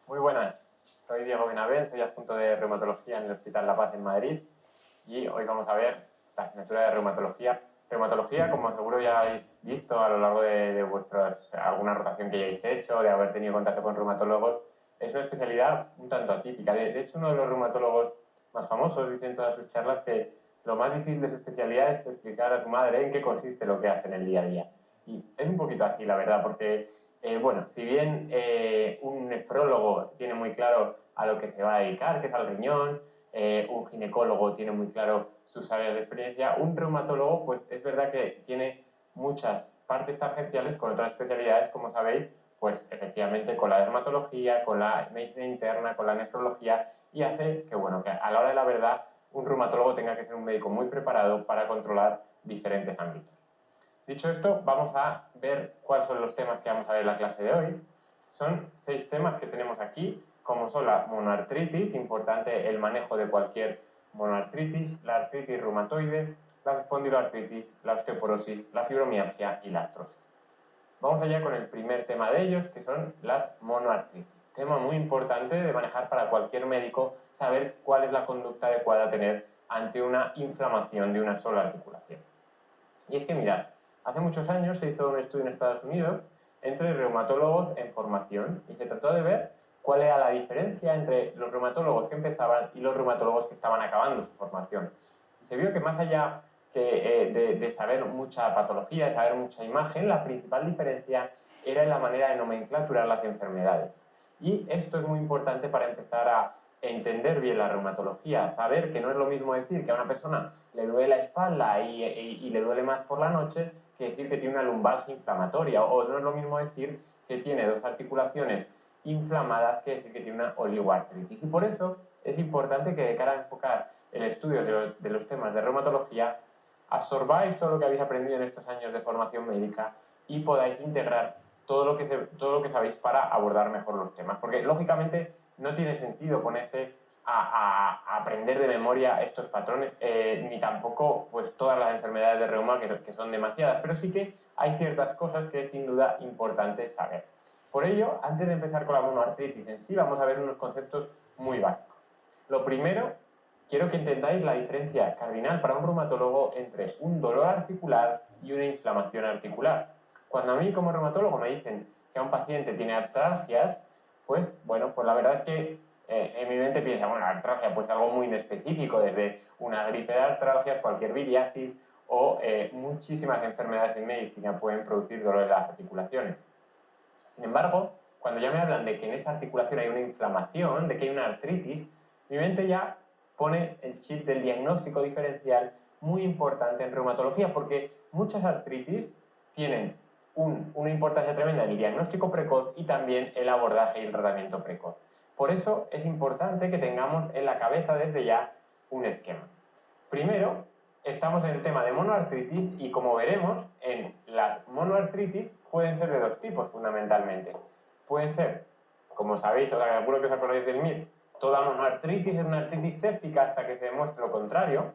Muy buenas, soy Diego Benavent, soy adjunto de reumatología en el Hospital La Paz en Madrid y hoy vamos a ver la asignatura de reumatología. Reumatología, como seguro ya habéis visto a lo largo de alguna rotación que hayáis hecho, de haber tenido contacto con reumatólogos, es una especialidad un tanto atípica. De hecho, uno de los reumatólogos más famosos dice en todas sus charlas que lo más difícil de su especialidad es explicar a su madre en qué consiste lo que hace en el día a día. Y es un poquito así, la verdad, porque bueno, si bien un nefrólogo tiene muy claro a lo que se va a dedicar, que es al riñón, un ginecólogo tiene muy claro sus áreas de experiencia, un reumatólogo, pues es verdad que tiene muchas partes tangenciales con otras especialidades, como sabéis, pues efectivamente con la dermatología, con la medicina interna, con la nefrología, y hace que, bueno, que a la hora de la verdad un reumatólogo tenga que ser un médico muy preparado para controlar diferentes ámbitos. Dicho esto, vamos a ver cuáles son los temas que vamos a ver en la clase de hoy. Son 6 temas que tenemos aquí, como son la monoartritis, importante el manejo de cualquier monoartritis, la artritis reumatoide, la espondiloartritis, la osteoporosis, la fibromialgia y la artrosis. Vamos allá con el primer tema de ellos, que son las monoartritis. Tema muy importante de manejar para cualquier médico, saber cuál es la conducta adecuada a tener ante una inflamación de una sola articulación. Y es que mirad, hace muchos años se hizo un estudio en Estados Unidos entre reumatólogos en formación y se trató de ver cuál era la diferencia entre los reumatólogos que empezaban y los reumatólogos que estaban acabando su formación. Y se vio que más allá de saber mucha patología, de saber mucha imagen, la principal diferencia era en la manera de nomenclaturar las enfermedades. Y esto es muy importante para empezar a entender bien la reumatología, saber que no es lo mismo decir que a una persona le duele la espalda y le duele más por la noche que decir que tiene una lumbalgia inflamatoria, o no es lo mismo decir que tiene 2 articulaciones inflamadas que decir que tiene una oligoartritis. Y por eso es importante que de cara a enfocar el estudio de los temas de reumatología, absorbáis todo lo que habéis aprendido en estos años de formación médica y podáis integrar todo lo que sabéis para abordar mejor los temas. Porque, lógicamente, no tiene sentido ponerse a aprender de memoria estos patrones, ni tampoco pues, todas las enfermedades de reuma, que son demasiadas, pero sí que hay ciertas cosas que es sin duda importante saber. Por ello, antes de empezar con la monoartritis en sí, vamos a ver unos conceptos muy básicos. Lo primero, quiero que entendáis la diferencia cardinal para un reumatólogo entre un dolor articular y una inflamación articular. Cuando a mí como reumatólogo me dicen que a un paciente tiene artralgias, pues bueno, pues la verdad es que en mi mente piensa, bueno, artralgia, pues algo muy inespecífico, desde una gripe de artralgias, cualquier viriasis o muchísimas enfermedades en medicina pueden producir dolor de las articulaciones. Sin embargo, cuando ya me hablan de que en esa articulación hay una inflamación, de que hay una artritis, mi mente ya pone el chip del diagnóstico diferencial muy importante en reumatología, porque muchas artritis tienen una importancia tremenda en el diagnóstico precoz y también el abordaje y el tratamiento precoz. Por eso es importante que tengamos en la cabeza desde ya un esquema. Primero, estamos en el tema de monoartritis y como veremos, en las monoartritis pueden ser de 2 tipos fundamentalmente. Pueden ser, como sabéis, o sea, seguro que os acordáis del MIR, toda monoartritis es una artritis séptica hasta que se demuestre lo contrario.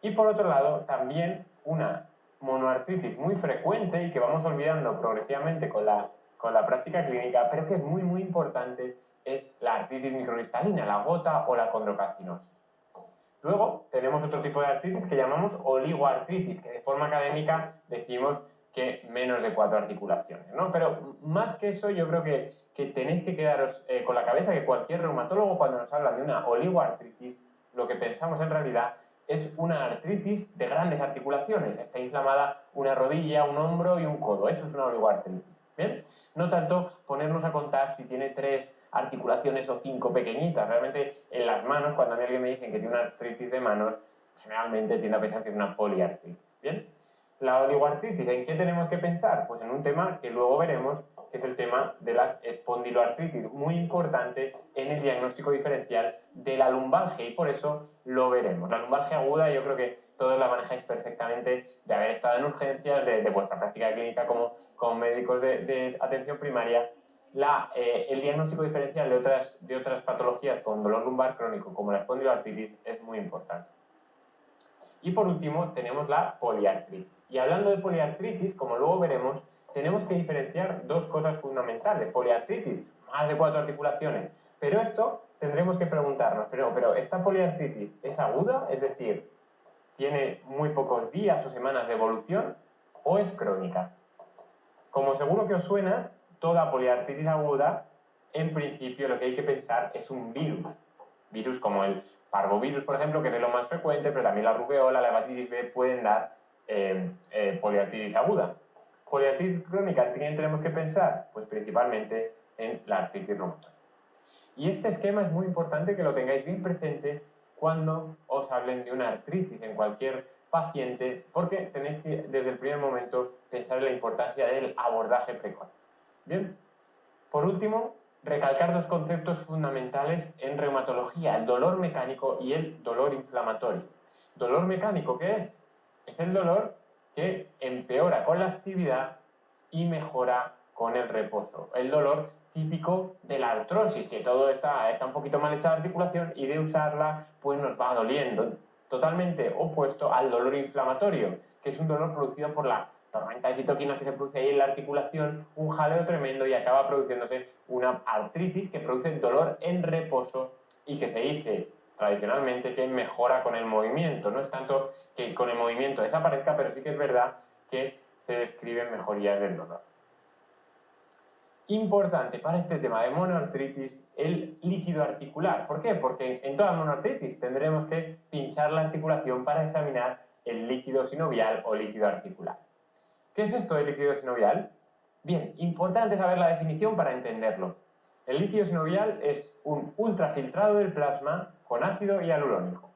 Y por otro lado, también una monoartritis muy frecuente y que vamos olvidando progresivamente con la práctica clínica, pero que es muy, muy importante, es la artritis microcristalina, la gota o la condrocalcinosis. Luego tenemos otro tipo de artritis que llamamos oligoartritis, que de forma académica decimos que menos de 4 articulaciones, ¿no? Pero más que eso, yo creo que tenéis que quedaros con la cabeza que cualquier reumatólogo, cuando nos habla de una oligoartritis, lo que pensamos en realidad es una artritis de grandes articulaciones. Está inflamada una rodilla, un hombro y un codo. Eso es una oligoartritis. ¿Bien? No tanto ponernos a contar si tiene 3 articulaciones o 5 pequeñitas. Realmente en las manos, cuando a mí alguien me dice que tiene una artritis de manos, generalmente tiende a pensar que es una poliartritis. ¿Bien? La oligoartritis, ¿en qué tenemos que pensar? Pues en un tema que luego veremos, que es el tema de la espondiloartritis, muy importante en el diagnóstico diferencial de la lumbalgia, y por eso lo veremos. La lumbalgia aguda, yo creo que todos la manejáis perfectamente de haber estado en urgencias, de vuestra práctica clínica como médicos de atención primaria. El diagnóstico diferencial de otras patologías con dolor lumbar crónico, como la espondiloartritis, es muy importante. Y por último, tenemos la poliartritis. Y hablando de poliartritis, como luego veremos, tenemos que diferenciar dos cosas fundamentales. Poliartritis, más de 4 articulaciones. Pero esto tendremos que preguntarnos, pero ¿esta poliartritis es aguda? Es decir, ¿tiene muy pocos días o semanas de evolución? ¿O es crónica? Como seguro que os suena, toda poliartritis aguda, en principio lo que hay que pensar es un virus. Virus como el parvovirus, por ejemplo, que es de lo más frecuente, pero también la rubeola, la hepatitis B pueden dar poliartritis aguda. Poliartritis crónica, ¿en quién tenemos que pensar? Pues principalmente en la artritis reumatoide. Y este esquema es muy importante que lo tengáis bien presente cuando os hablen de una artritis en cualquier paciente, porque tenéis que desde el primer momento pensar en la importancia del abordaje precoz. Bien, por último, recalcar dos conceptos fundamentales en reumatología, el dolor mecánico y el dolor inflamatorio. ¿Dolor mecánico qué es? Es el dolor que empeora con la actividad y mejora con el reposo. El dolor típico de la artrosis, que todo está un poquito mal hecha la articulación y de usarla pues nos va doliendo. Totalmente opuesto al dolor inflamatorio, que es un dolor producido por la tormenta de citoquinas que se produce ahí en la articulación, un jaleo tremendo y acaba produciéndose una artritis que produce dolor en reposo y que se dice tradicionalmente que mejora con el movimiento. No es tanto que con el movimiento desaparezca, pero sí que es verdad que se describen mejorías del dolor. Importante para este tema de monoartritis el líquido articular. ¿Por qué? Porque en toda monoartritis tendremos que pinchar la articulación para examinar el líquido sinovial o líquido articular. ¿Qué es esto del líquido sinovial? Bien, importante saber la definición para entenderlo. El líquido sinovial es un ultrafiltrado del plasma con ácido hialurónico.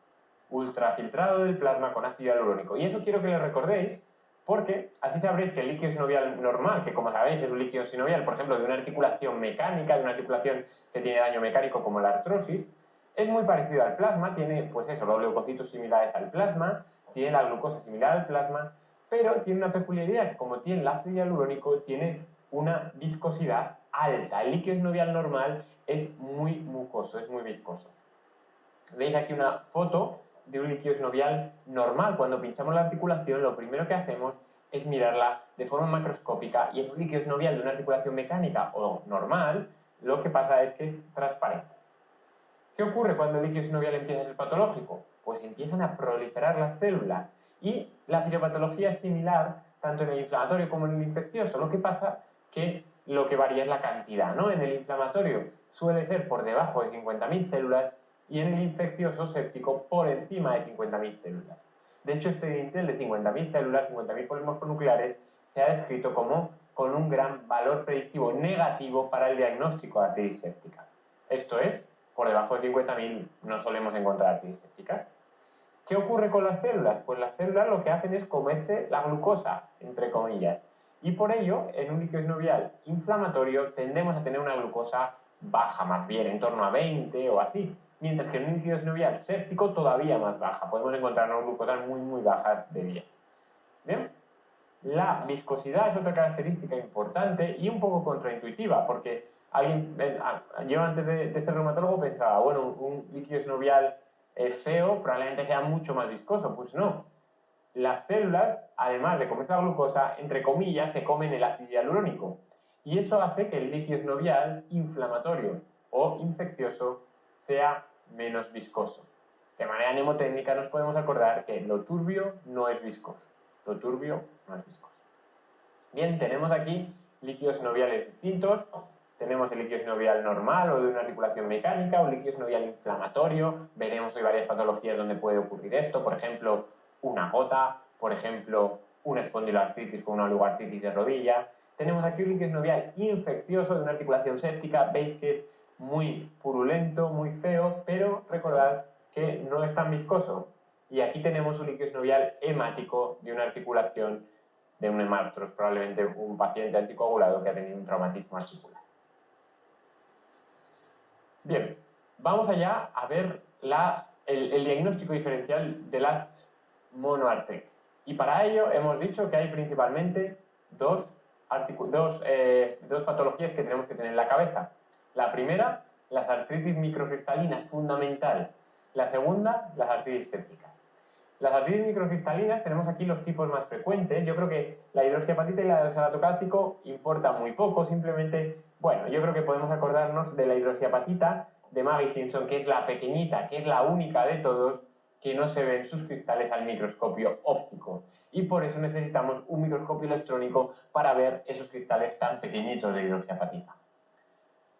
Ultrafiltrado del plasma con ácido hialurónico. Y eso quiero que lo recordéis porque así sabréis que el líquido sinovial normal, que como sabéis es un líquido sinovial, por ejemplo, de una articulación mecánica, de una articulación que tiene daño mecánico como la artrosis, es muy parecido al plasma, tiene pues eso, los leucocitos similares al plasma, tiene la glucosa similar al plasma, pero tiene una peculiaridad que como tiene el ácido hialurónico, tiene una viscosidad alta. El líquido sinovial normal es muy mucoso, es muy viscoso. Veis aquí una foto de un líquido sinovial normal. Cuando pinchamos la articulación, lo primero que hacemos es mirarla de forma macroscópica y en un líquido sinovial de una articulación mecánica o normal, lo que pasa es que es transparente. ¿Qué ocurre cuando el líquido sinovial empieza a ser patológico? Pues empiezan a proliferar las células y la fisiopatología es similar tanto en el inflamatorio como en el infeccioso. Lo que pasa que lo que varía es la cantidad, ¿no? En el inflamatorio suele ser por debajo de 50.000 células y en el infeccioso séptico por encima de 50.000 células. De hecho, este dintel de 50.000 células, 50.000 polimorfonucleares, se ha descrito como con un gran valor predictivo negativo para el diagnóstico de artritis séptica. Esto es, por debajo de 50.000 no solemos encontrar artritis séptica. ¿Qué ocurre con las células? Pues las células lo que hacen es comerse la glucosa, entre comillas. Y por ello, en un líquido sinovial inflamatorio tendemos a tener una glucosa baja, más bien, en torno a 20 o así. Mientras que en un líquido sinovial séptico todavía más baja. Podemos encontrarnos glucosas muy, muy bajas de día. ¿Bien? La viscosidad es otra característica importante y un poco contraintuitiva, porque yo antes de ser reumatólogo pensaba, bueno, un líquido sinovial feo probablemente sea mucho más viscoso. Pues no. Las células, además de comerse la glucosa, entre comillas, se comen el ácido hialurónico. Y eso hace que el líquido sinovial inflamatorio o infeccioso sea menos viscoso. De manera mnemotécnica nos podemos acordar que lo turbio no es viscoso. Lo turbio no es viscoso. Bien, tenemos aquí líquidos sinoviales distintos. Tenemos el líquido sinovial normal o de una articulación mecánica, un líquido sinovial inflamatorio. Veremos hoy varias patologías donde puede ocurrir esto, por ejemplo, una gota, por ejemplo, una espondiloartritis con una oligoartritis de rodilla. Tenemos aquí un líquido sinovial infeccioso de una articulación séptica. Veis que es muy purulento, muy feo, pero recordad que no es tan viscoso. Y aquí tenemos un líquido sinovial hemático de una articulación de un hemartros, probablemente un paciente anticoagulado que ha tenido un traumatismo articular. Bien, vamos allá a ver el diagnóstico diferencial de las monoartritis. Y para ello hemos dicho que hay principalmente dos patologías que tenemos que tener en la cabeza. La primera, las artritis microcristalinas, fundamental. La segunda, las artritis sépticas. Las artritis microcristalinas tenemos aquí los tipos más frecuentes. Yo creo que la hidroxiapatita y la de oxalato cálcico importa muy poco, simplemente, bueno, yo creo que podemos acordarnos de la hidroxiapatita de Maggie Simpson, que es la pequeñita, que es la única de todos que no se ven sus cristales al microscopio óptico. Y por eso necesitamos un microscopio electrónico para ver esos cristales tan pequeñitos de hidroxiapatita.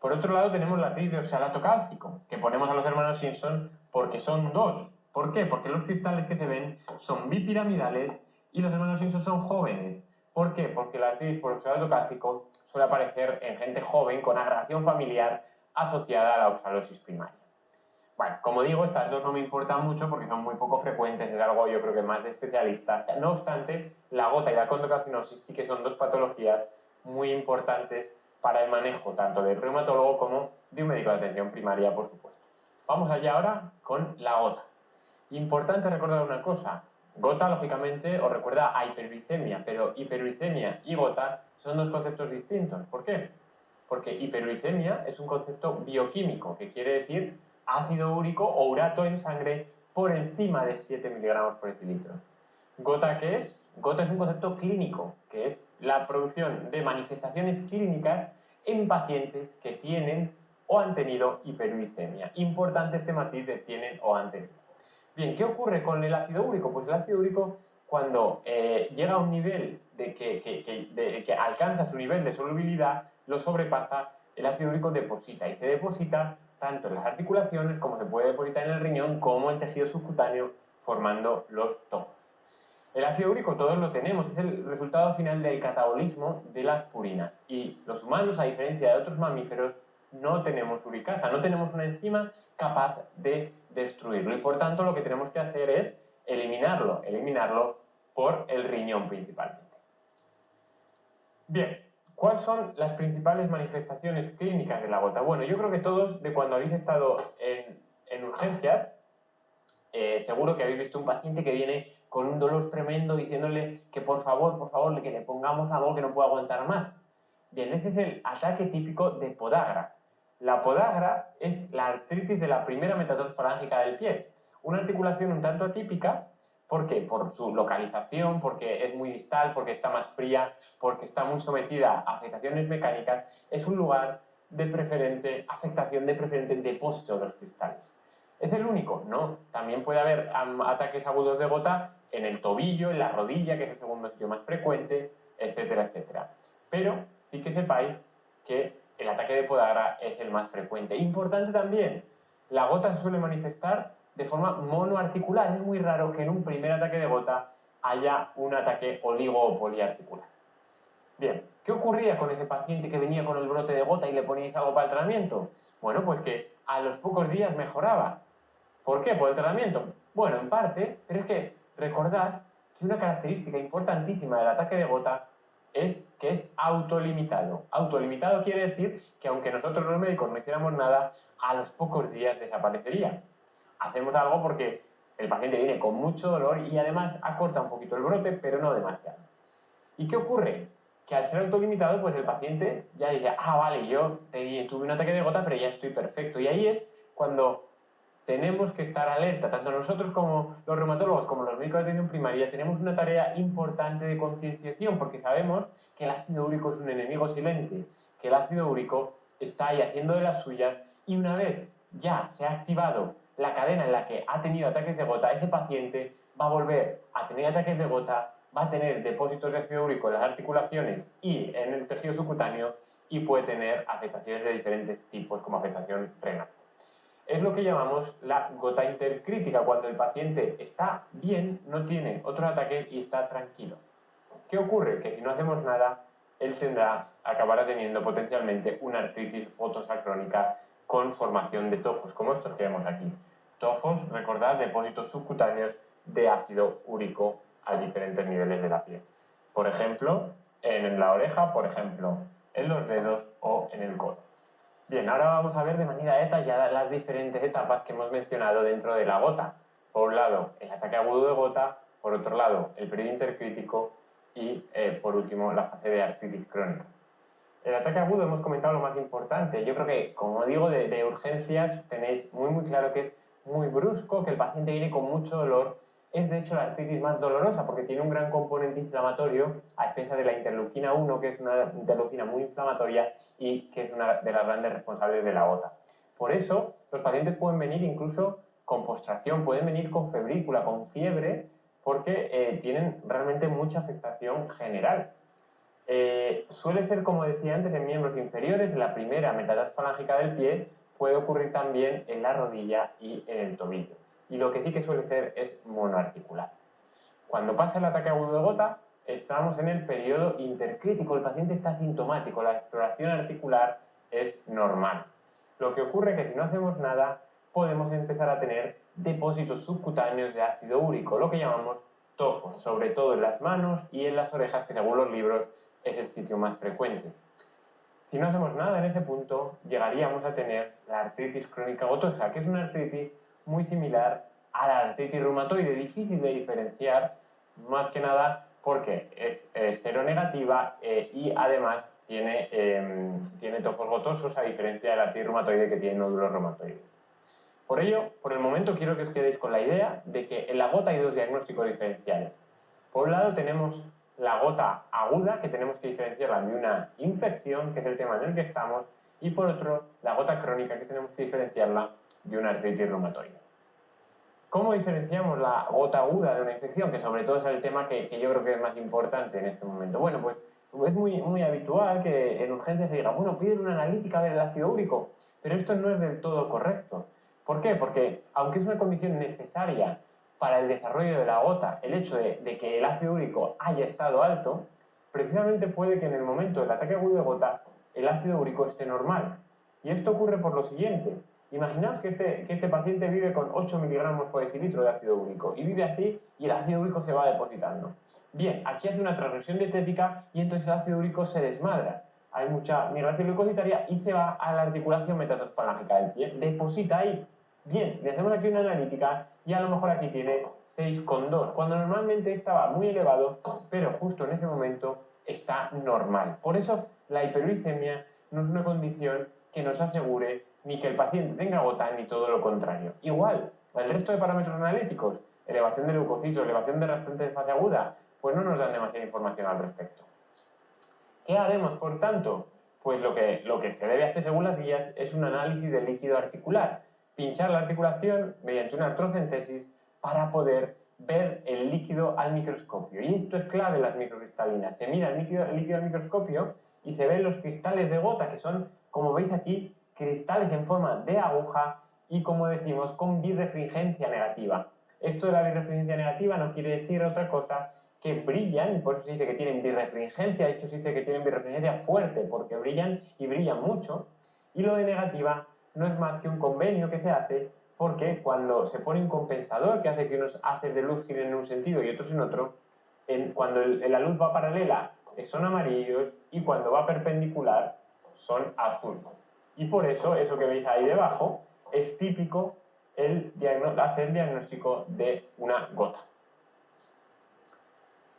Por otro lado tenemos la artritis de oxalato cálcico, que ponemos a los hermanos Simpson porque son dos. ¿Por qué? Porque los cristales que se ven son bipiramidales y los hermanos Simpson son jóvenes. ¿Por qué? Porque la artritis por oxalato cálcico suele aparecer en gente joven con agregación familiar asociada a la oxalosis primaria. Bueno, como digo, estas dos no me importan mucho porque son muy poco frecuentes, es algo yo creo que más de especialistas. No obstante, la gota y la condrocalcinosis sí que son dos patologías muy importantes para el manejo tanto del reumatólogo como de un médico de atención primaria, por supuesto. Vamos allá ahora con la gota. Importante recordar una cosa, gota lógicamente os recuerda a hiperuricemia, pero hiperuricemia y gota son dos conceptos distintos. ¿Por qué? Porque hiperuricemia es un concepto bioquímico, que quiere decir ácido úrico o urato en sangre por encima de 7 miligramos por decilitro. ¿Gota qué es? Gota es un concepto clínico, que es la producción de manifestaciones clínicas en pacientes que tienen o han tenido hiperuricemia. Importante este matiz de tienen o han tenido. Bien, ¿qué ocurre con el ácido úrico? Pues el ácido úrico, cuando llega a un nivel de que alcanza su nivel de solubilidad, lo sobrepasa, el ácido úrico deposita y se deposita tanto en las articulaciones como se puede depositar en el riñón como en tejido subcutáneo formando los tofos. El ácido úrico todos lo tenemos, es el resultado final del catabolismo de las purinas y los humanos, a diferencia de otros mamíferos, no tenemos uricasa, no tenemos una enzima capaz de destruirlo y por tanto lo que tenemos que hacer es eliminarlo por el riñón principalmente. Bien, ¿cuáles son las principales manifestaciones clínicas de la gota? Bueno, yo creo que todos, de cuando habéis estado en urgencias, seguro que habéis visto un paciente que viene con un dolor tremendo diciéndole que por favor, que le pongamos algo que no pueda aguantar más. Bien, ese es el ataque típico de podagra. La podagra es la artritis de la primera metatarsalfalángica del pie. Una articulación un tanto atípica. ¿Por qué? Por su localización, porque es muy distal, porque está más fría, porque está muy sometida a afectaciones mecánicas. Es un lugar de preferente afectación, de preferente depósito de los cristales. ¿Es el único? No. También puede haber ataques agudos de gota en el tobillo, en la rodilla, que es el segundo sitio más frecuente, etcétera, etcétera. Pero sí que sepáis que el ataque de podagra es el más frecuente. Importante también, la gota se suele manifestar de forma monoarticular. Es muy raro que en un primer ataque de gota haya un ataque oligo o poliarticular. Bien, ¿qué ocurría con ese paciente que venía con el brote de gota y le poníais algo para el tratamiento? Bueno, pues que a los pocos días mejoraba. ¿Por qué? ¿Por el tratamiento? Bueno, en parte, pero es que recordad que una característica importantísima del ataque de gota es que es autolimitado. Autolimitado quiere decir que aunque nosotros los médicos no hiciéramos nada, a los pocos días desaparecería. Hacemos algo porque el paciente viene con mucho dolor y además acorta un poquito el brote, pero no demasiado. ¿Y qué ocurre? Que al ser autolimitado, pues el paciente ya dice, vale, yo tuve un ataque de gota, pero ya estoy perfecto. Y ahí es cuando tenemos que estar alerta, tanto nosotros como los reumatólogos, como los médicos de atención primaria, tenemos una tarea importante de concienciación, porque sabemos que el ácido úrico es un enemigo silente, que el ácido úrico está ahí haciendo de las suyas, y una vez ya se ha activado la cadena en la que ha tenido ataques de gota, ese paciente va a volver a tener ataques de gota, va a tener depósitos de ácido úrico en las articulaciones y en el tejido subcutáneo, y puede tener afectaciones de diferentes tipos, como afectación renal. Es lo que llamamos la gota intercrítica, cuando el paciente está bien, no tiene otro ataque y está tranquilo. ¿Qué ocurre? Que si no hacemos nada, él acabará teniendo potencialmente una artritis fotosa crónica con formación de tofos, como estos que vemos aquí. Tofos, recordad, depósitos subcutáneos de ácido úrico a diferentes niveles de la piel. Por ejemplo, en la oreja, por ejemplo, en los dedos o en el codo. Bien, ahora vamos a ver de manera detallada las diferentes etapas que hemos mencionado dentro de la gota. Por un lado, el ataque agudo de gota, por otro lado, el periodo intercrítico y, por último, la fase de artritis crónica. El ataque agudo hemos comentado lo más importante. Yo creo que, como digo, de urgencias tenéis muy claro que es muy brusco, que el paciente viene con mucho dolor es de hecho la artritis más dolorosa porque tiene un gran componente inflamatorio a expensas de la interleuquina 1, que es una interleuquina muy inflamatoria y que es una de las grandes responsables de la gota. Por eso, los pacientes pueden venir incluso con postración, pueden venir con febrícula, con fiebre, porque tienen realmente mucha afectación general. Suele ser, como decía antes, en miembros inferiores, en la primera metatarsalángica del pie, puede ocurrir también en la rodilla y en el tobillo. Y lo que sí que suele ser es monoarticular. Cuando pasa el ataque agudo de gota, estamos en el periodo intercrítico, el paciente está asintomático, la exploración articular es normal. Lo que ocurre es que si no hacemos nada, podemos empezar a tener depósitos subcutáneos de ácido úrico, lo que llamamos tofos, sobre todo en las manos y en las orejas, que según los libros es el sitio más frecuente. Si no hacemos nada en ese punto, llegaríamos a tener la artritis crónica gotosa, que es una artritis muy similar a la artritis reumatoide, difícil de diferenciar, más que nada porque es seronegativa y además tiene tofos gotosos, a diferencia de la artritis reumatoide, que tiene nódulos reumatoides. Por ello, por el momento quiero que os quedéis con la idea de que en la gota hay dos diagnósticos diferenciales. Por un lado tenemos la gota aguda, que tenemos que diferenciarla de una infección, que es el tema en el que estamos, y por otro, la gota crónica, que tenemos que diferenciarla de una artritis reumatoide. ¿Cómo diferenciamos la gota aguda de una infección? Que sobre todo es el tema que yo creo que es más importante en este momento. Bueno, pues es muy habitual que en urgencias se diga, bueno, pide una analítica del ácido úrico, pero esto no es del todo correcto. ¿Por qué? Porque aunque es una condición necesaria para el desarrollo de la gota, el hecho de que el ácido úrico haya estado alto, precisamente puede que en el momento del ataque agudo de gota el ácido úrico esté normal. Y esto ocurre por lo siguiente. Imaginaos que este paciente vive con 8 miligramos por decilitro de ácido úrico y vive así y el ácido úrico se va depositando. Bien, aquí hace una transgresión dietética y entonces el ácido úrico se desmadra. Hay mucha migración leucocitaria y se va a la articulación metatarsalángica del pie. Deposita ahí. Bien, le hacemos aquí una analítica y a lo mejor aquí tiene 6,2, cuando normalmente estaba muy elevado, pero justo en ese momento está normal. Por eso la hiperuricemia no es una condición que nos asegure ni que el paciente tenga gota ni todo lo contrario. Igual, el resto de parámetros analíticos, elevación de leucocitos, elevación de rastreantes de fase aguda, pues no nos dan demasiada información al respecto. ¿Qué haremos, por tanto? Pues lo que se debe hacer según las guías es un análisis del líquido articular. Pinchar la articulación mediante una artrocentesis para poder ver el líquido al microscopio. Y esto es clave en las microcristalinas. Se mira el líquido al microscopio y se ven los cristales de gota, que son, como veis aquí, cristales en forma de aguja y, como decimos, con birrefringencia negativa. Esto de la birrefringencia negativa no quiere decir otra cosa que brillan, y por eso se dice que tienen birrefringencia, de hecho se dice que tienen birrefringencia fuerte, porque brillan y brillan mucho, y lo de negativa no es más que un convenio que se hace porque cuando se pone un compensador que hace que unos haces de luz giren en un sentido y otros en otro, cuando la luz va paralela son amarillos y cuando va perpendicular son azules. Y por eso que veis ahí debajo es típico hacer diagnóstico de una gota.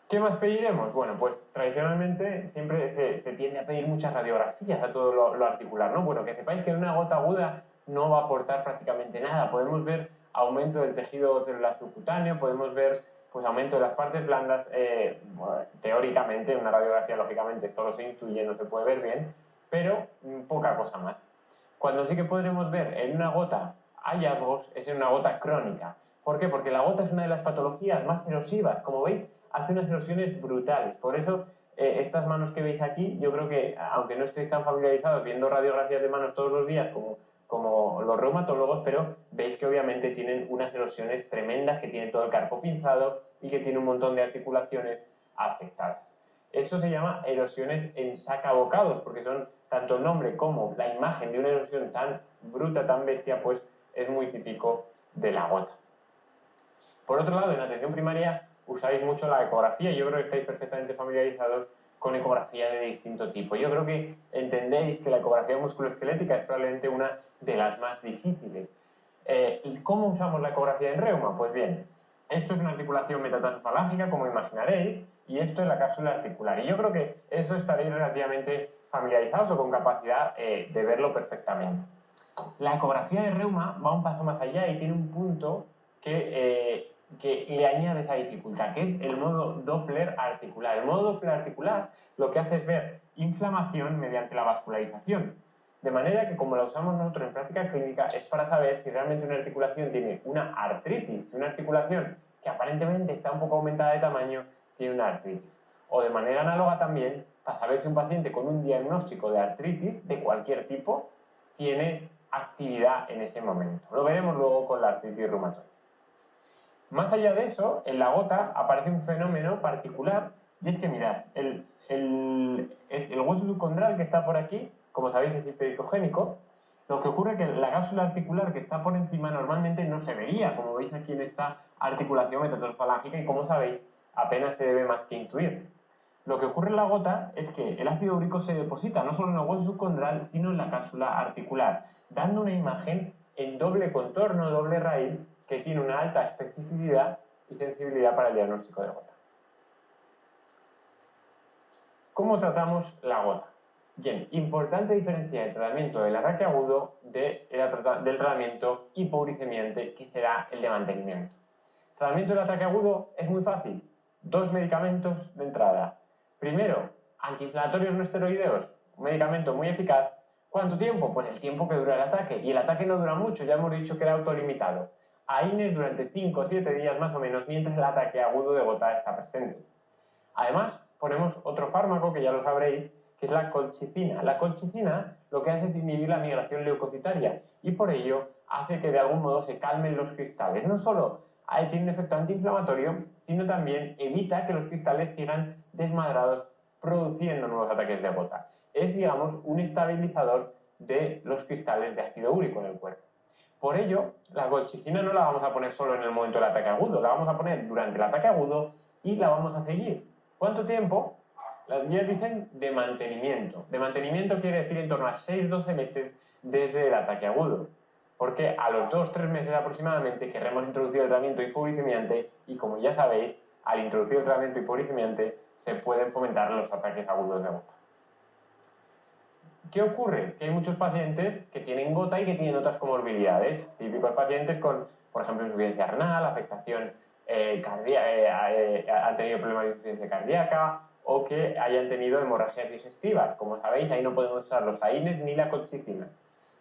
¿Qué más pediremos? Bueno, pues tradicionalmente siempre se tiende a pedir muchas radiografías a todo lo articular, ¿no? Bueno, que sepáis que en una gota aguda no va a aportar prácticamente nada. Podemos ver aumento del tejido celular subcutáneo, podemos ver pues aumento de las partes blandas. Bueno, teóricamente, una radiografía lógicamente solo se intuye, no se puede ver bien, pero poca cosa más. Cuando sí que podremos ver en una gota hallazgos es en una gota crónica. ¿Por qué? Porque la gota es una de las patologías más erosivas. Como veis, hace unas erosiones brutales. Por eso, estas manos que veis aquí, yo creo que, aunque no estéis tan familiarizados viendo radiografías de manos todos los días como los reumatólogos, pero veis que obviamente tienen unas erosiones tremendas, que tienen todo el carpo pinzado y que tiene un montón de articulaciones afectadas. Eso se llama erosiones en sacabocados, porque son tanto el nombre como la imagen de una erosión tan bruta, tan bestia, pues es muy típico de la gota. Por otro lado, en atención primaria usáis mucho la ecografía. Yo creo que estáis perfectamente familiarizados con ecografía de distinto tipo. Yo creo que entendéis que la ecografía musculoesquelética es probablemente una de las más difíciles. ¿Y cómo usamos la ecografía en reuma? Pues bien, esto es una articulación metatarsalángica, como imaginaréis, y esto es la cápsula articular. Y yo creo que eso estaréis relativamente familiarizados o con capacidad de verlo perfectamente. La ecografía de reuma va un paso más allá y tiene un punto que que le añade esa dificultad, que es el modo Doppler articular. El modo Doppler articular lo que hace es ver inflamación mediante la vascularización. De manera que, como la usamos nosotros en práctica clínica, es para saber si realmente una articulación tiene una artritis, si una articulación que aparentemente está un poco aumentada de tamaño tiene una artritis. O de manera análoga también, para saber si un paciente con un diagnóstico de artritis de cualquier tipo tiene actividad en ese momento. Lo veremos luego con la artritis reumatoide. Más allá de eso, en la gota aparece un fenómeno particular, y es que mirad, el hueso subcondral que está por aquí, como sabéis es hipericogénico. Lo que ocurre es que la cápsula articular que está por encima normalmente no se vería, como veis aquí en esta articulación metatarsalángica, y como sabéis, apenas se debe más que intuir. Lo que ocurre en la gota es que el ácido úrico se deposita no solo en el hueso subcondral, sino en la cápsula articular, dando una imagen en doble contorno, doble raíz, que tiene una alta especificidad y sensibilidad para el diagnóstico de gota. ¿Cómo tratamos la gota? Bien, importante diferenciar el tratamiento del ataque agudo del tratamiento hipouricemiante, que será el de mantenimiento. El tratamiento del ataque agudo es muy fácil. 2 medicamentos de entrada. Primero, antiinflamatorios no esteroideos, un medicamento muy eficaz. ¿Cuánto tiempo? Pues el tiempo que dura el ataque. Y el ataque no dura mucho, ya hemos dicho que era autolimitado. AINES durante 5 o 7 días más o menos, mientras el ataque agudo de gota está presente. Además, ponemos otro fármaco que ya lo sabréis, que es la colchicina. La colchicina lo que hace es inhibir la migración leucocitaria y por ello hace que de algún modo se calmen los cristales. No solo tiene un efecto antiinflamatorio, sino también evita que los cristales sigan desmadrados produciendo nuevos ataques de gota. Es, digamos, un estabilizador de los cristales de ácido úrico en el cuerpo. Por ello, la colchicina no la vamos a poner solo en el momento del ataque agudo, la vamos a poner durante el ataque agudo y la vamos a seguir. ¿Cuánto tiempo? Las guías dicen de mantenimiento. De mantenimiento quiere decir en torno a 6-12 meses desde el ataque agudo. Porque a los 2-3 meses aproximadamente querremos introducir el tratamiento hipouricemiante y, como ya sabéis, al introducir el tratamiento hipouricemiante se pueden fomentar los ataques agudos de gota. ¿Qué ocurre? Que hay muchos pacientes que tienen gota y que tienen otras comorbilidades. Típicos pacientes con, por ejemplo, insuficiencia renal, afectación han tenido problemas de insuficiencia cardíaca o que hayan tenido hemorragias digestivas. Como sabéis, ahí no podemos usar los AINES ni la colchicina.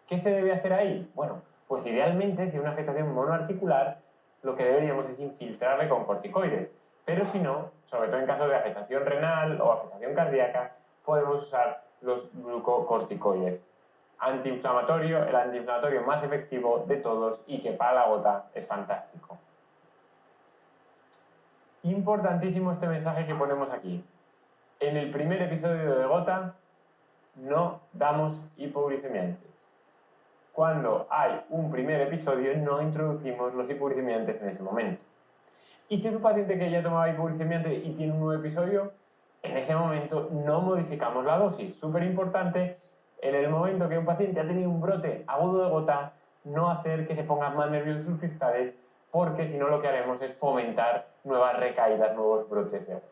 ¿Qué se debe hacer ahí? Bueno, pues idealmente, si es una afectación monoarticular, lo que deberíamos es infiltrarle con corticoides. Pero si no, sobre todo en casos de afectación renal o afectación cardíaca, podemos usar los glucocorticoides. Antiinflamatorio, el antiinflamatorio más efectivo de todos y que para la gota es fantástico. Importantísimo este mensaje que ponemos aquí. En el primer episodio de gota no damos hipouricemiantes. Cuando hay un primer episodio no introducimos los hipouricemiantes en ese momento. Y si es un paciente que ya tomaba hipouricemiante y tiene un nuevo episodio, en ese momento no modificamos la dosis. Súper importante, en el momento que un paciente ha tenido un brote agudo de gota, no hacer que se pongan más nerviosos sus cristales, porque si no lo que haremos es fomentar nuevas recaídas, nuevos brotes de gota.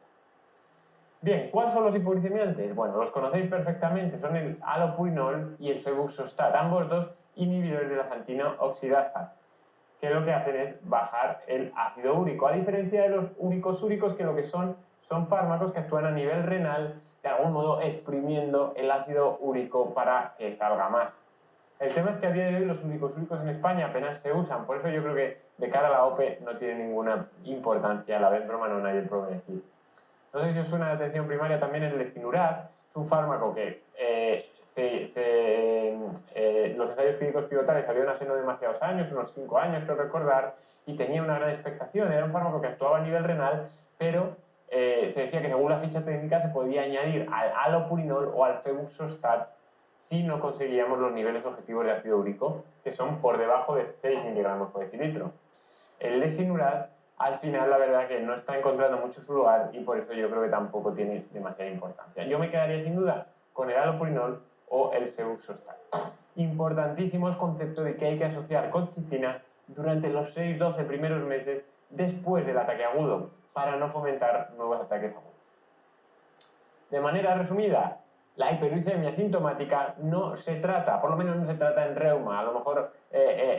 Bien, ¿cuáles son los hipouricemiantes? Bueno, los conocéis perfectamente, son el allopurinol y el febuxostat, ambos dos inhibidores de la xantina oxidasa, que lo que hacen es bajar el ácido úrico, a diferencia de los úricos que lo que son fármacos que actúan a nivel renal, de algún modo exprimiendo el ácido úrico para que salga más. El tema es que a día de hoy los úricos en España apenas se usan, por eso yo creo que de cara a la OPE no tiene ninguna importancia la benfromanona y el probenecid. No sé si os suena de atención primaria también el lesinurad, es un fármaco que los ensayos clínicos pivotales salieron hace no demasiados años, unos 5 años creo recordar, y tenía una gran expectación. Era un fármaco que actuaba a nivel renal, pero se decía que según la ficha técnica se podía añadir al allopurinol o al febuxostat si no conseguíamos los niveles objetivos de ácido úrico, que son por debajo de 6 miligramos por decilitro. El lesinurad, al final, la verdad que no está encontrando mucho su lugar y por eso yo creo que tampoco tiene demasiada importancia. Yo me quedaría sin duda con el allopurinol o el febuxostat. Importantísimo el concepto de que hay que asociar colchicina durante los 6-12 primeros meses después del ataque agudo, para no fomentar nuevos ataques agudos. De manera resumida, La hiperuricemia sintomática no se trata, por lo menos no se trata en reuma. A lo mejor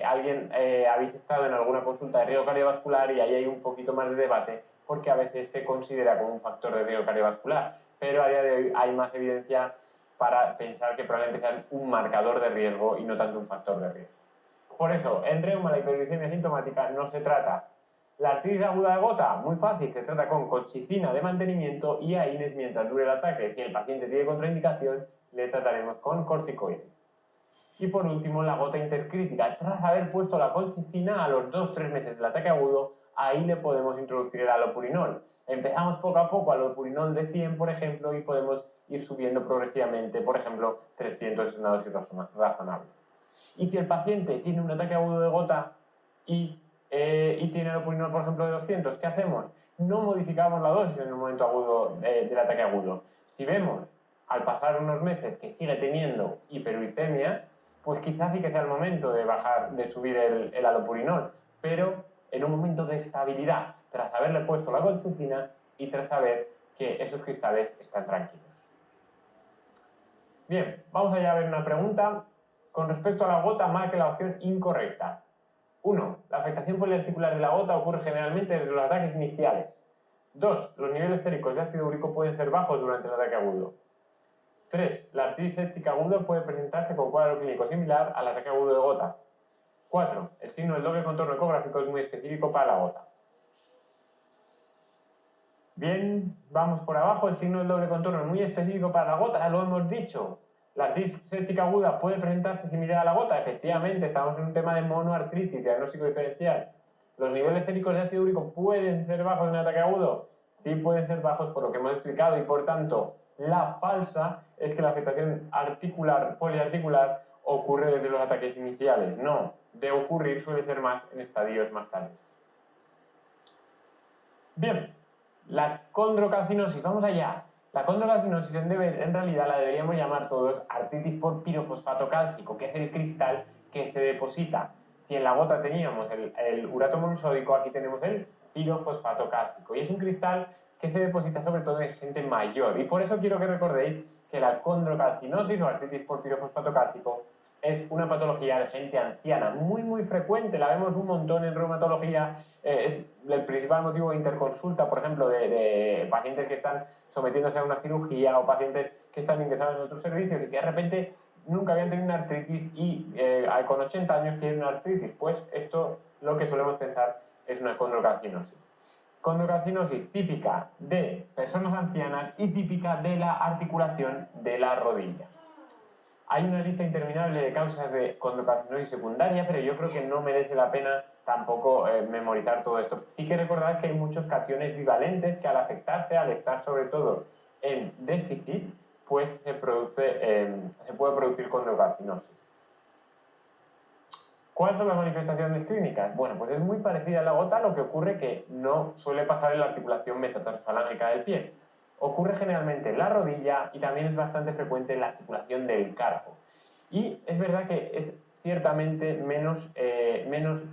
habéis estado en alguna consulta de riesgo cardiovascular y ahí hay un poquito más de debate porque a veces se considera como un factor de riesgo cardiovascular, pero a día de hoy hay más evidencia para pensar que probablemente sea un marcador de riesgo y no tanto un factor de riesgo. Por eso, en reuma la hiperuricemia sintomática no se trata. La artritis aguda de gota, muy fácil, se trata con colchicina de mantenimiento y AINES mientras dure el ataque. Si el paciente tiene contraindicación, le trataremos con corticoides. Y por último, la gota intercrítica. Tras haber puesto la colchicina a los 2-3 meses del ataque agudo, ahí le podemos introducir el alopurinol. Empezamos poco a poco alopurinol de 100, por ejemplo, y podemos ir subiendo progresivamente, por ejemplo, 300 es una dosis razonable. Y si el paciente tiene un ataque agudo de gota y tiene alopurinol, por ejemplo, de 200, ¿qué hacemos? No modificamos la dosis en el momento agudo del ataque agudo. Si vemos al pasar unos meses que sigue teniendo hiperuricemia, pues quizás sí que sea el momento de subir el alopurinol, pero en un momento de estabilidad, tras haberle puesto la colchicina y tras saber que esos cristales están tranquilos. Bien, vamos allá a ver una pregunta. Con respecto a la gota, marque la opción incorrecta. 1. La afectación poliarticular de la gota ocurre generalmente desde los ataques iniciales. 2. Los niveles séricos de ácido úrico pueden ser bajos durante el ataque agudo. 3. La artritis séptica aguda puede presentarse con cuadro clínico similar al ataque agudo de gota. 4. El signo del doble contorno ecográfico es muy específico para la gota. Bien, vamos por abajo. El signo del doble contorno es muy específico para la gota, lo hemos dicho. La artritis séptica aguda puede presentarse similar a la gota. Efectivamente, estamos en un tema de monoartritis, diagnóstico diferencial. Los niveles séricos de ácido úrico pueden ser bajos en un ataque agudo. Sí pueden ser bajos por lo que hemos explicado y por tanto la falsa es que la afectación poliarticular ocurre desde los ataques iniciales. No, de ocurrir suele ser más en estadios más tardes. Bien, la condrocalcinosis, vamos allá. La condrocalcinosis en realidad la deberíamos llamar todos artritis por pirofosfato cálcico, que es el cristal que se deposita. Si en la gota teníamos el urato monosódico, aquí tenemos el pirofosfato cálcico. Y es un cristal que se deposita sobre todo en gente mayor. Y por eso quiero que recordéis que la condrocalcinosis o artritis por pirofosfato cálcico es una patología de gente anciana, muy frecuente, la vemos un montón en reumatología, es el principal motivo de interconsulta, por ejemplo, de pacientes que están sometiéndose a una cirugía o pacientes que están ingresados en otros servicios y que de repente nunca habían tenido una artritis y con 80 años tienen una artritis. Pues esto lo que solemos pensar es una condrocalcinosis. Condrocalcinosis típica de personas ancianas y típica de la articulación de la rodilla. Hay una lista interminable de causas de condrocalcinosis secundaria, pero yo creo que no merece la pena tampoco memorizar todo esto. Sí que recordad que hay muchos cationes bivalentes que al afectarse, al estar sobre todo en déficit, pues se puede producir condrocalcinosis. ¿Cuáles son las manifestaciones clínicas? Bueno, pues es muy parecida a la gota, lo que ocurre que no suele pasar en la articulación metatarsalángica del pie. Ocurre generalmente en la rodilla y también es bastante frecuente en la articulación del carpo. Y es verdad que es ciertamente menos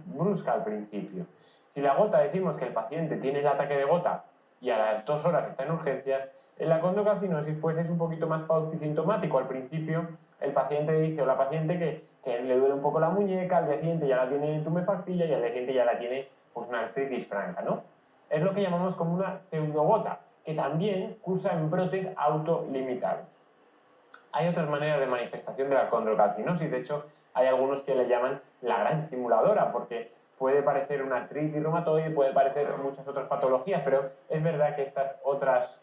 brusca al principio. Si la gota decimos que el paciente tiene el ataque de gota y a las 2 horas está en urgencias, en la condrocalcinosis pues es un poquito más paucisintomático. Al principio el paciente dice o la paciente que le duele un poco la muñeca, al día siguiente ya la tiene en tumefactilla y al día siguiente ya la tiene pues una artritis franca, ¿no? Es lo que llamamos como una pseudogota, que también cursa en brotes autolimitados. Hay otras maneras de manifestación de la condrocalcinosis, de hecho hay algunos que le llaman la gran simuladora, porque puede parecer una artritis reumatoide, puede parecer muchas otras patologías, pero es verdad que estas otras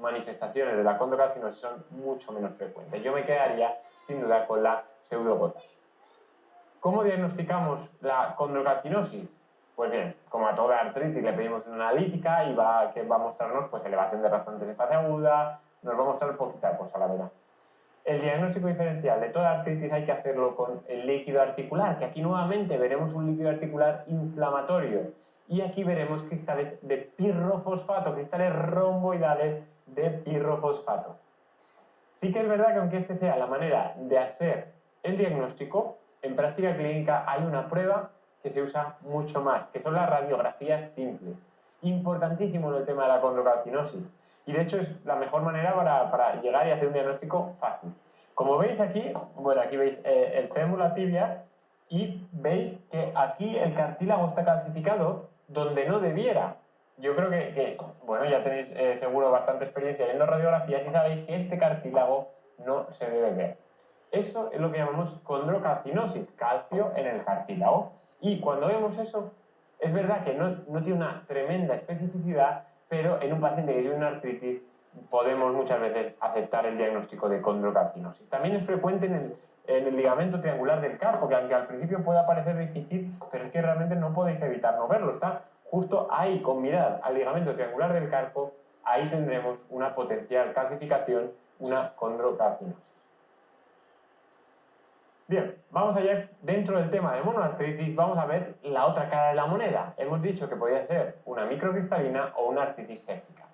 manifestaciones de la condrocalcinosis son mucho menos frecuentes. Yo me quedaría sin duda con la pseudogota. ¿Cómo diagnosticamos la condrocalcinosis? Pues bien, como a toda artritis le pedimos una analítica y que va a mostrarnos pues elevación de razones de fase aguda, nos va a mostrar poquita cosa, la verdad. El diagnóstico diferencial de toda artritis hay que hacerlo con el líquido articular, que aquí nuevamente veremos un líquido articular inflamatorio. Y aquí veremos cristales de pirrofosfato, cristales romboidales de pirrofosfato. Sí que es verdad que aunque esta sea la manera de hacer el diagnóstico, en práctica clínica hay una prueba que se usa mucho más, que son las radiografías simples. Importantísimo en el tema de la condrocalcinosis. Y de hecho es la mejor manera para llegar y hacer un diagnóstico fácil. Como veis aquí, bueno, aquí veis el fémur, la tibia, y veis que aquí el cartílago está calcificado donde no debiera. Yo creo bueno, ya tenéis seguro bastante experiencia viendo radiografías y sabéis que este cartílago no se debe ver. Eso es lo que llamamos condrocalcinosis, calcio en el cartílago. Y cuando vemos eso, es verdad que no tiene una tremenda especificidad, pero en un paciente que tiene una artritis podemos muchas veces aceptar el diagnóstico de condrocalcinosis. También es frecuente en el ligamento triangular del carpo, que aunque al principio pueda parecer difícil, pero es que realmente no podéis evitar no verlo. Está justo ahí, con mirada al ligamento triangular del carpo, ahí tendremos una potencial calcificación, una condrocalcinosis. Bien, vamos allá. Dentro del tema de monoartritis vamos a ver la otra cara de la moneda. Hemos dicho que podía ser una microcristalina o una artritis séptica.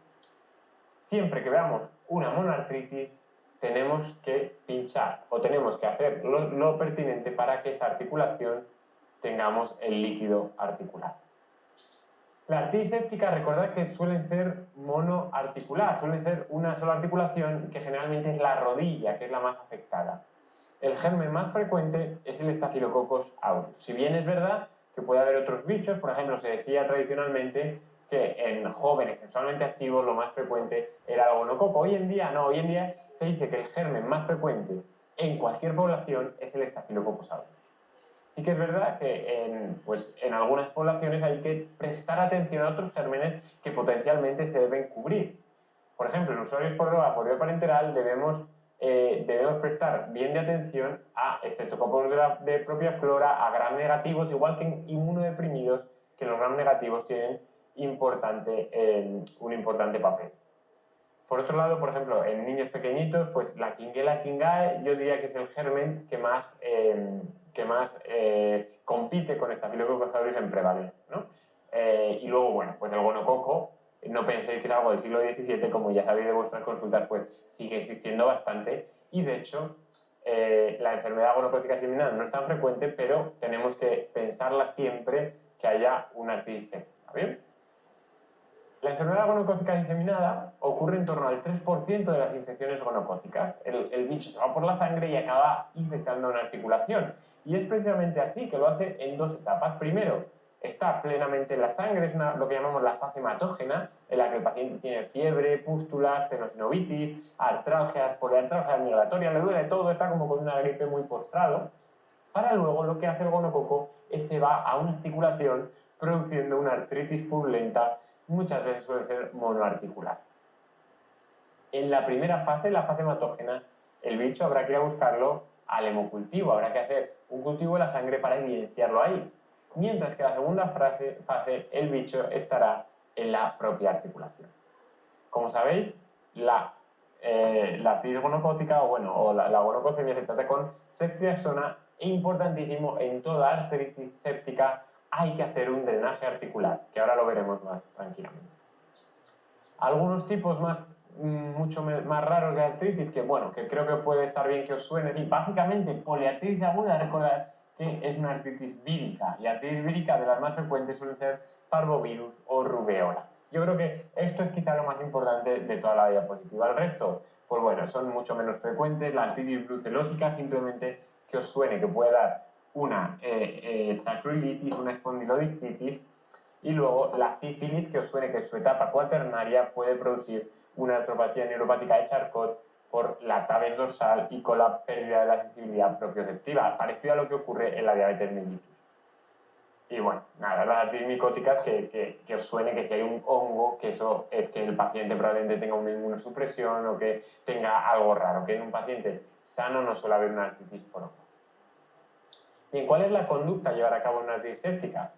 Siempre que veamos una monoartritis tenemos que pinchar o tenemos que hacer lo pertinente para que esa articulación tengamos el líquido articular. La artritis séptica, recordad que suelen ser monoarticular, suelen ser una sola articulación que generalmente es la rodilla, que es la más afectada. El germen más frecuente es el Staphylococcus aureus. Si bien es verdad que puede haber otros bichos, por ejemplo, se decía tradicionalmente que en jóvenes sexualmente activos lo más frecuente era el gonococo. Hoy en día no, hoy en día se dice que el germen más frecuente en cualquier población es el Staphylococcus aureus. Sí que es verdad que en algunas poblaciones hay que prestar atención a otros gérmenes que potencialmente se deben cubrir. Por ejemplo, en usuarios por droga por vía parenteral debemos prestar bien de atención a estreptococos de propia flora, a gram negativos, igual que en inmunodeprimidos, que los gram negativos tienen un importante papel. Por otro lado, por ejemplo, en niños pequeñitos, pues la Klebsiella kingae yo diría que es el germen que más compite con Staphylococcus aureus en prevalencia, ¿no? Y luego, bueno, pues el gonococo, no penséis que es algo del siglo XVII, como ya sabéis de vuestras consultas, pues sigue existiendo bastante y de hecho la enfermedad gonocócica diseminada no es tan frecuente, pero tenemos que pensarla siempre que haya una artritis séptica, ¿bien? La enfermedad gonocócica diseminada ocurre en torno al 3% de las infecciones gonocócicas. El bicho se va por la sangre y acaba infectando una articulación. Y es precisamente así que lo hace en dos etapas. Primero, está plenamente en la sangre, es lo que llamamos la fase hematógena, en la que el paciente tiene fiebre, pústulas, tenosinovitis, artralgias, poliartralgias migratorias, le duele todo, está como con una gripe muy postrado. Para luego lo que hace el gonococo es que va a una articulación produciendo una artritis purulenta, muchas veces suele ser monoarticular. En la primera fase, la fase hematógena, el bicho habrá que ir a buscarlo al hemocultivo, habrá que hacer un cultivo de la sangre para evidenciarlo ahí. Mientras que en la segunda fase, el bicho estará en la propia articulación. Como sabéis, la artritis gonocócica o la gonococemia se trata con ceftriaxona e importantísimo, en toda artritis séptica hay que hacer un drenaje articular, que ahora lo veremos más tranquilamente. Algunos tipos mucho más raros de artritis, que creo que puede estar bien que os suene, y básicamente poliartritis aguda, recordad que es una artritis vírica, y artritis vírica de las más frecuentes suelen ser parvovirus o rubeola. Yo creo que esto es quizá lo más importante de toda la diapositiva. El resto, pues bueno, son mucho menos frecuentes. La artritis brucelósica, simplemente que os suene que puede dar una sacroiliitis, una espondilodiscitis, y luego la sífilis, que os suene que en su etapa cuaternaria puede producir una artropatía neuropática de Charcot por la tabes dorsal y con la pérdida de la sensibilidad propioceptiva, parecido a lo que ocurre en la diabetes mellitus. Y bueno, nada, las artritis micóticas que os suene que si hay un hongo, que eso es que el paciente probablemente tenga una inmunosupresión o que tenga algo raro, que en un paciente sano no suele haber una artritis por hongos. Bien, ¿cuál es la conducta a llevar a cabo una artritis séptica?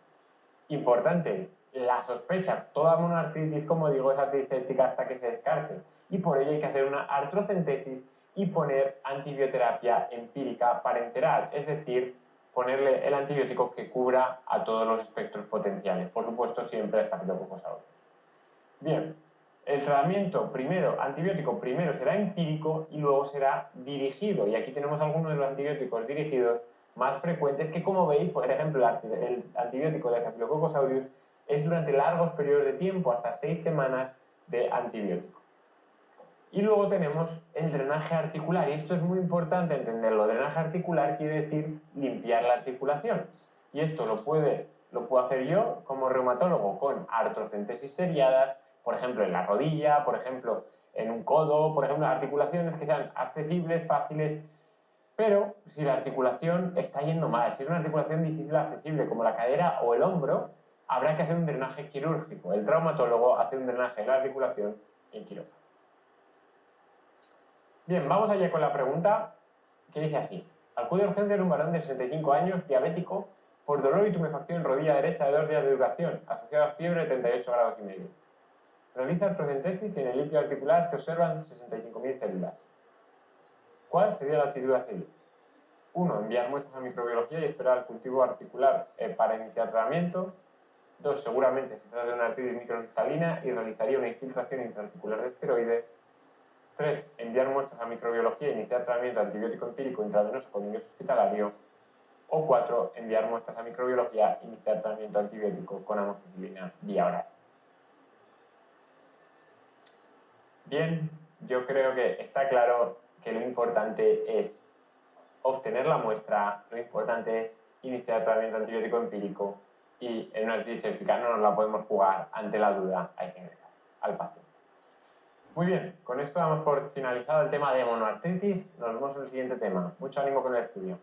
Importante, la sospecha, toda monoartritis, como digo, es artritis séptica hasta que se descarte. Y por ello hay que hacer una artrocentesis y poner antibioterapia empírica parenteral, es decir, ponerle el antibiótico que cubra a todos los espectros potenciales. Por supuesto, siempre el Staphylococcus aureus. Bien, el tratamiento antibiótico primero será empírico y luego será dirigido. Y aquí tenemos algunos de los antibióticos dirigidos más frecuentes que, como veis, por ejemplo, el antibiótico de Staphylococcus aureus es durante largos periodos de tiempo, hasta 6 semanas de antibiótico. Y luego tenemos el drenaje articular, y esto es muy importante entenderlo. Drenaje articular quiere decir limpiar la articulación. Y esto lo puedo hacer yo como reumatólogo con artrocentesis seriadas, por ejemplo en la rodilla, por ejemplo en un codo, por ejemplo articulaciones que sean accesibles, fáciles, pero si la articulación está yendo mal, si es una articulación difícil accesible como la cadera o el hombro, habrá que hacer un drenaje quirúrgico. El traumatólogo hace un drenaje de la articulación en quirófano. Bien, vamos allá con la pregunta que dice así. Acude a urgencias un varón de 65 años, diabético, por dolor y tumefacción en rodilla derecha de 2 días de duración, asociada a fiebre de 38 grados y medio. Realiza artrocentesis y en el líquido articular se observan 65.000 células. ¿Cuál sería la actitud a seguir? 1. Enviar muestras a microbiología y esperar al cultivo articular para iniciar tratamiento. 2. Seguramente se trata de una artritis microcristalina y realizaría una infiltración intraarticular de esteroides. 3. Enviar muestras a microbiología e iniciar tratamiento antibiótico empírico intravenoso con ingreso hospitalario. O 4. Enviar muestras a microbiología e iniciar tratamiento antibiótico con amoxicilina vía oral. Bien, yo creo que está claro que lo importante es obtener la muestra, lo importante es iniciar tratamiento antibiótico empírico y en una artritis séptica no nos la podemos jugar, ante la duda hay que ingresar al paciente. Muy bien, con esto damos por finalizado el tema de monoartritis. Nos vemos en el siguiente tema. Mucho ánimo con el estudio.